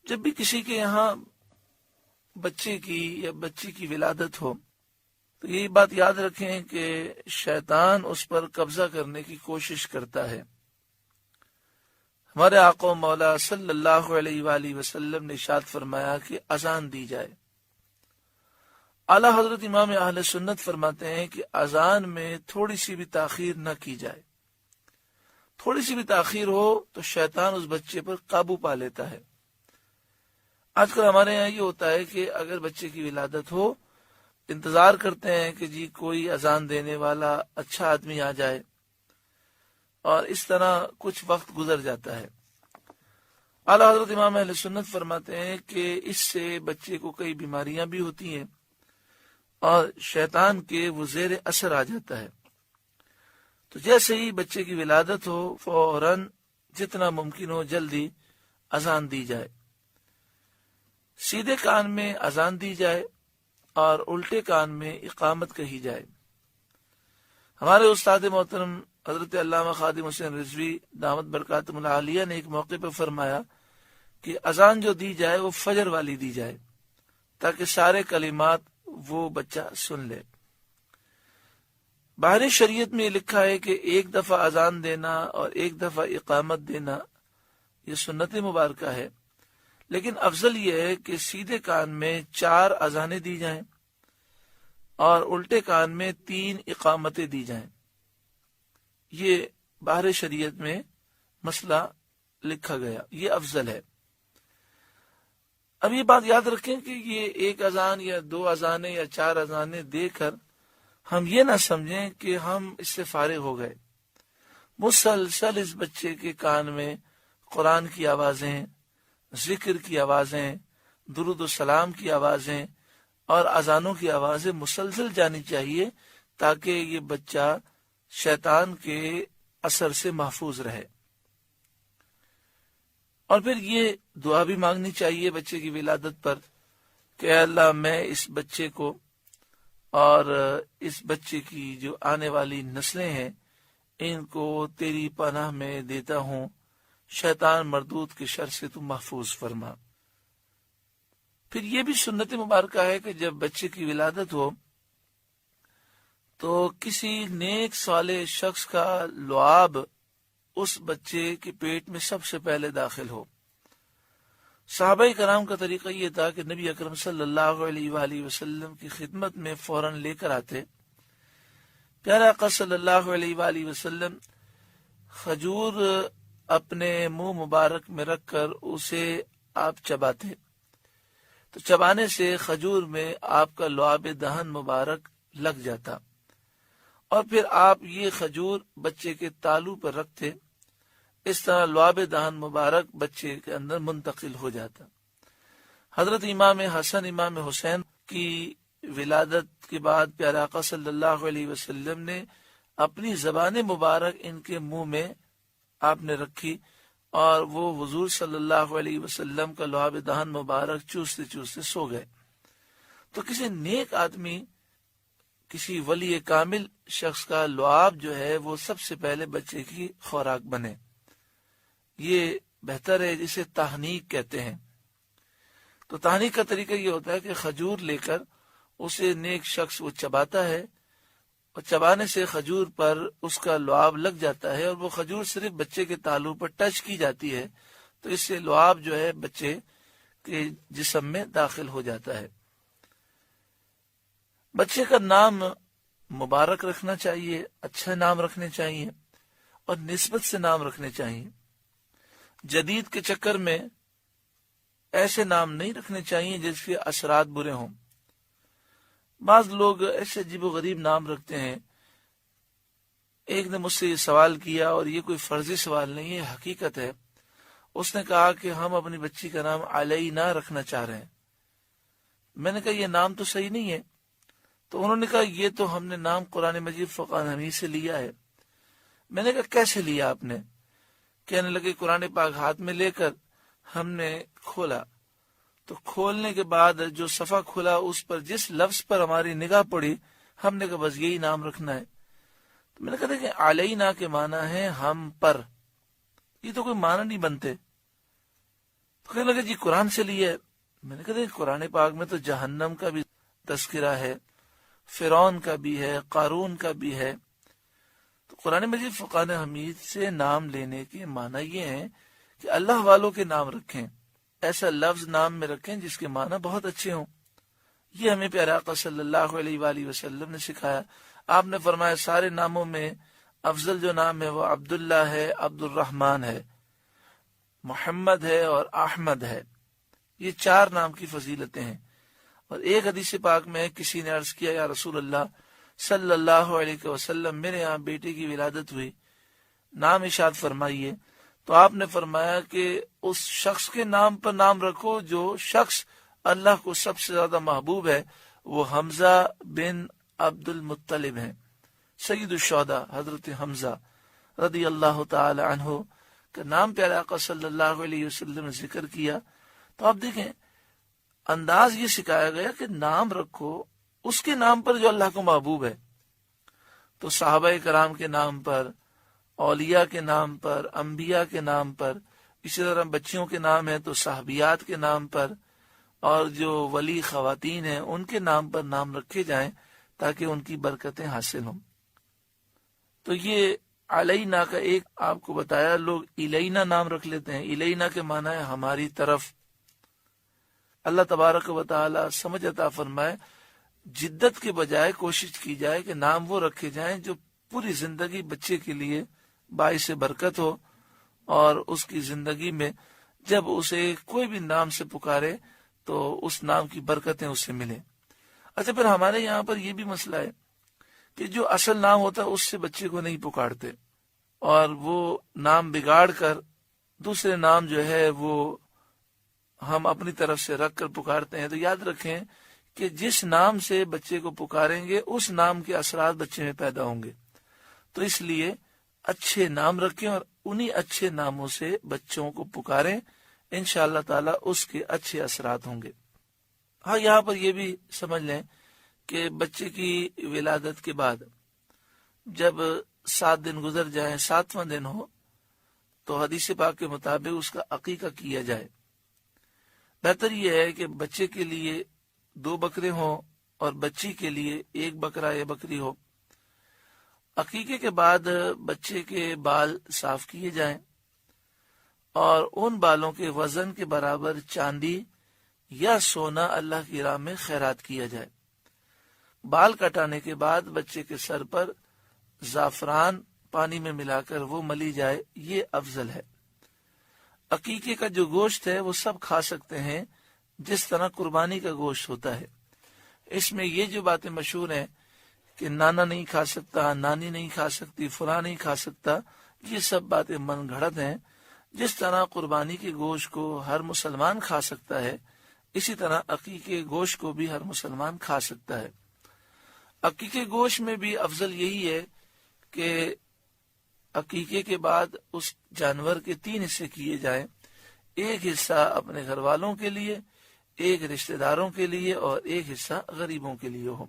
جب بھی کسی کے یہاں بچے کی یا بچی کی ولادت ہو تو یہی بات یاد رکھیں کہ شیطان اس پر قبضہ کرنے کی کوشش کرتا ہے۔ ہمارے آقا و مولا صلی اللہ علیہ وآلہ وسلم نے ارشاد فرمایا کہ اذان دی جائے۔ اعلی حضرت امام اہل سنت فرماتے ہیں کہ اذان میں تھوڑی سی بھی تاخیر نہ کی جائے۔ تھوڑی سی بھی تاخیر ہو تو شیطان اس بچے پر قابو پا لیتا ہے۔ آج کل ہمارے یہاں یہ ہوتا ہے کہ اگر بچے کی ولادت ہو انتظار کرتے ہیں کہ جی کوئی اذان دینے والا اچھا آدمی آ جائے، اور اس طرح کچھ وقت گزر جاتا ہے۔ اعلی حضرت امام اہل سنت فرماتے ہیں کہ اس سے بچے کو کئی بیماریاں بھی ہوتی ہیں اور شیطان کے وہ زیر اثر آ جاتا ہے۔ تو جیسے ہی بچے کی ولادت ہو فوراً جتنا ممکن ہو جلدی اذان دی جائے، سیدھے کان میں اذان دی جائے اور الٹے کان میں اقامت کہی جائے۔ ہمارے استاد محترم حضرت علامہ خادم حسین رضوی دامت برکاتہم العالیہ نے ایک موقع پر فرمایا کہ اذان جو دی جائے وہ فجر والی دی جائے تاکہ سارے کلمات وہ بچہ سن لے۔ باہر شریعت میں یہ لکھا ہے کہ ایک دفعہ اذان دینا اور ایک دفعہ اقامت دینا یہ سنت مبارکہ ہے، لیکن افضل یہ ہے کہ سیدھے کان میں 4 اذانیں دی جائیں اور الٹے کان میں 3 اقامتیں دی جائیں۔ یہ باہر شریعت میں مسئلہ لکھا گیا، یہ افضل ہے۔ اب یہ بات یاد رکھیں کہ یہ ایک اذان یا 2 اذانیں یا 4 اذانیں دے کر ہم یہ نہ سمجھیں کہ ہم اس سے فارغ ہو گئے۔ مسلسل اس بچے کے کان میں قرآن کی آوازیں، ذکر کی آوازیں، درود و سلام کی آوازیں اور اذانوں کی آوازیں مسلسل جانی چاہیے تاکہ یہ بچہ شیطان کے اثر سے محفوظ رہے۔ اور پھر یہ دعا بھی مانگنی چاہیے بچے کی ولادت پر کہ اے اللہ میں اس بچے کو اور اس بچے کی جو آنے والی نسلیں ہیں ان کو تیری پناہ میں دیتا ہوں، شیطان مردود کے شر سے تو محفوظ فرما۔ پھر یہ بھی سنت مبارکہ ہے کہ جب بچے کی ولادت ہو تو کسی نیک صالح شخص کا لعاب اس بچے کے پیٹ میں سب سے پہلے داخل ہو۔ صحابہ کرام کا طریقہ یہ تھا کہ نبی اکرم صلی اللہ علیہ وآلہ وسلم کی خدمت میں فوراً لے کر آتے۔ پیارے آقا صلی اللہ علیہ وآلہ وسلم کھجور اپنے منہ مبارک میں رکھ کر اسے آپ چباتے، تو چبانے سے کھجور میں آپ کا لعاب دہن مبارک لگ جاتا، اور پھر آپ یہ کھجور بچے کے تالو پر رکھتے۔ اس طرح لعاب دہن مبارک بچے کے اندر منتقل ہو جاتا۔ حضرت امام حسن امام حسین کی ولادت کے بعد پیارے آقا صلی اللہ علیہ وسلم نے اپنی زبان مبارک ان کے منہ میں آپ نے رکھی اور وہ حضور صلی اللہ علیہ وسلم کا لعاب دہن مبارک چوستے چوستے سو گئے۔ تو کسی نیک آدمی، کسی ولی کامل شخص کا لعاب جو ہے وہ سب سے پہلے بچے کی خوراک بنے، یہ بہتر ہے، جسے تحنیک کہتے ہیں۔ تو تحنیک کا طریقہ یہ ہوتا ہے کہ کھجور لے کر اسے نیک شخص وہ چباتا ہے، اور چبانے سے کھجور پر اس کا لعاب لگ جاتا ہے، اور وہ کھجور صرف بچے کے تالو پر ٹچ کی جاتی ہے تو اس سے لعاب جو ہے بچے کے جسم میں داخل ہو جاتا ہے۔ بچے کا نام مبارک رکھنا چاہیے، اچھا نام رکھنے چاہیے اور نسبت سے نام رکھنے چاہیے۔ جدید کے چکر میں ایسے نام نہیں رکھنے چاہیے جس کے اثرات برے ہوں۔ بعض لوگ ایسے عجیب و غریب نام رکھتے ہیں۔ ایک نے مجھ سے یہ سوال کیا، اور یہ کوئی فرضی سوال نہیں ہے، حقیقت ہے۔ اس نے کہا کہ ہم اپنی بچی کا نام علینا رکھنا چاہ رہے ہیں۔ میں نے کہا یہ نام تو صحیح نہیں ہے۔ تو انہوں نے کہا یہ تو ہم نے نام قرآن مجید فرقان حمید سے لیا ہے۔ میں نے کہا کیسے لیا آپ نے؟ کہنے لگے قرآن پاک ہاتھ میں لے کر ہم نے کھولا، تو کھولنے کے بعد جو صفحہ کھلا اس پر جس لفظ پر ہماری نگاہ پڑی ہم نے کہا بس یہی نام رکھنا ہے۔ تو میں نے کہا دیکھیں علینا کے معنی ہے ہم پر، یہ تو کوئی معنی نہیں بنتے۔ کہنے لگے جی قرآن سے لیا ہے۔ میں نے کہا قرآن پاک میں تو جہنم کا بھی تذکرہ ہے، فرعون کا بھی ہے، قارون کا بھی ہے۔ تو قرآن مجید فرقان حمید سے نام لینے کے معنی یہ ہیں کہ اللہ والوں کے نام رکھیں، ایسا لفظ نام میں رکھیں جس کے معنی بہت اچھے ہوں۔ یہ ہمیں پیارے آقا صلی اللہ علیہ وآلہ وسلم نے سکھایا۔ آپ نے فرمایا سارے ناموں میں افضل جو نام ہے وہ عبداللہ ہے، عبد الرحمن ہے، محمد ہے اور احمد ہے۔ یہ 4 نام کی فضیلتیں ہیں۔ اور ایک حدیث پاک میں کسی نے عرض کیا یا رسول اللہ صلی اللہ علیہ وسلم، میرے یہاں بیٹے کی ولادت ہوئی، نام ارشاد فرمائیے۔ تو آپ نے فرمایا کہ اس شخص کے نام پر نام رکھو جو شخص اللہ کو سب سے زیادہ محبوب ہے، وہ حمزہ بن عبد المطلب ہیں، سید الشہداء حضرت حمزہ رضی اللہ تعالی عنہ کا نام پیارے آقا صلی اللہ علیہ وسلم نے ذکر کیا۔ تو آپ دیکھیں انداز یہ سکھایا گیا کہ نام رکھو اس کے نام پر جو اللہ کو محبوب ہے۔ تو صحابہ کرام کے نام پر، اولیاء کے نام پر، انبیاء کے نام پر، اسی طرح بچیوں کے نام ہیں تو صحابیات کے نام پر، اور جو ولی خواتین ہیں ان کے نام پر نام رکھے جائیں تاکہ ان کی برکتیں حاصل ہوں۔ تو یہ علینا کا ایک آپ کو بتایا، لوگ الینا نام رکھ لیتے ہیں۔ الینا کے معنی ہے ہماری طرف۔ اللہ تبارک و تعالی سمجھ عطا فرمائے، جدت کے بجائے کوشش کی جائے کہ نام وہ رکھے جائیں جو پوری زندگی بچے کے لیے باعث برکت ہو، اور اس کی زندگی میں جب اسے کوئی بھی نام سے پکارے تو اس نام کی برکتیں اسے ملیں۔ اچھا پھر ہمارے یہاں پر یہ بھی مسئلہ ہے کہ جو اصل نام ہوتا ہے اس سے بچے کو نہیں پکارتے، اور وہ نام بگاڑ کر دوسرے نام جو ہے وہ ہم اپنی طرف سے رکھ کر پکارتے ہیں۔ تو یاد رکھیں کہ جس نام سے بچے کو پکاریں گے اس نام کے اثرات بچے میں پیدا ہوں گے۔ تو اس لیے اچھے نام رکھیں اور انہی اچھے ناموں سے بچوں کو پکاریں، انشاءاللہ تعالی اس کے اچھے اثرات ہوں گے۔ ہاں یہاں پر یہ بھی سمجھ لیں کہ بچے کی ولادت کے بعد جب 7 دن گزر جائیں، 7واں دن ہو تو حدیث پاک کے مطابق اس کا عقیقہ کیا جائے۔ بہتر یہ ہے کہ بچے کے لیے 2 بکرے ہوں اور بچی کے لیے 1 بکرا یا بکری ہو۔ عقیقے کے بعد بچے کے بال صاف کیے جائیں اور ان بالوں کے وزن کے برابر چاندی یا سونا اللہ کی راہ میں خیرات کیا جائے۔ بال کٹانے کے بعد بچے کے سر پر زعفران پانی میں ملا کر وہ ملی جائے، یہ افضل ہے۔ عقیقے کا جو گوشت ہے وہ سب کھا سکتے ہیں جس طرح قربانی کا گوشت ہوتا ہے۔ اس میں یہ جو باتیں مشہور ہیں کہ نانا نہیں کھا سکتا، نانی نہیں کھا سکتی، فلاں نہیں کھا سکتا، یہ سب باتیں من گھڑت ہیں۔ جس طرح قربانی کے گوشت کو ہر مسلمان کھا سکتا ہے، اسی طرح عقیقے گوشت کو بھی ہر مسلمان کھا سکتا ہے۔ عقیقے گوشت میں بھی افضل یہی ہے کہ عقیقے کے بعد اس جانور کے 3 حصے کیے جائیں، 1 حصہ اپنے گھر والوں کے لیے، 1 رشتہ داروں کے لیے اور 1 حصہ غریبوں کے لیے ہو۔